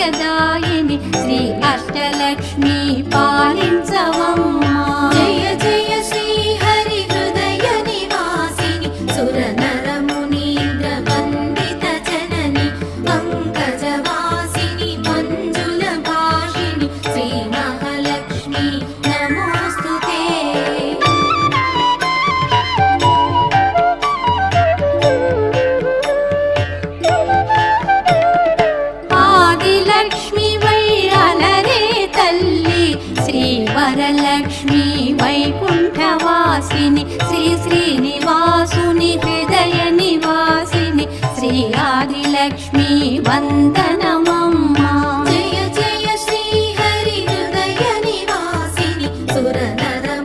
భాగ్యదాయిని శ్రీ అష్టలక్ష్మి పాలించవమ్మా. జయ జయ శ్రీ హరి హృదయ నివాసిని సురనర మునీంద్ర వందిత జనని పంకజవాసిని మంజుల భాషిణి శ్రీ మహాలక్ష్మి నమోస్తుతే. ఆదిలక్ష్మి వైరలరే తల్లి శ్రీ వరలక్ష్మి వైకుంఠవాసిని శ్రీ శ్రీనివాసిని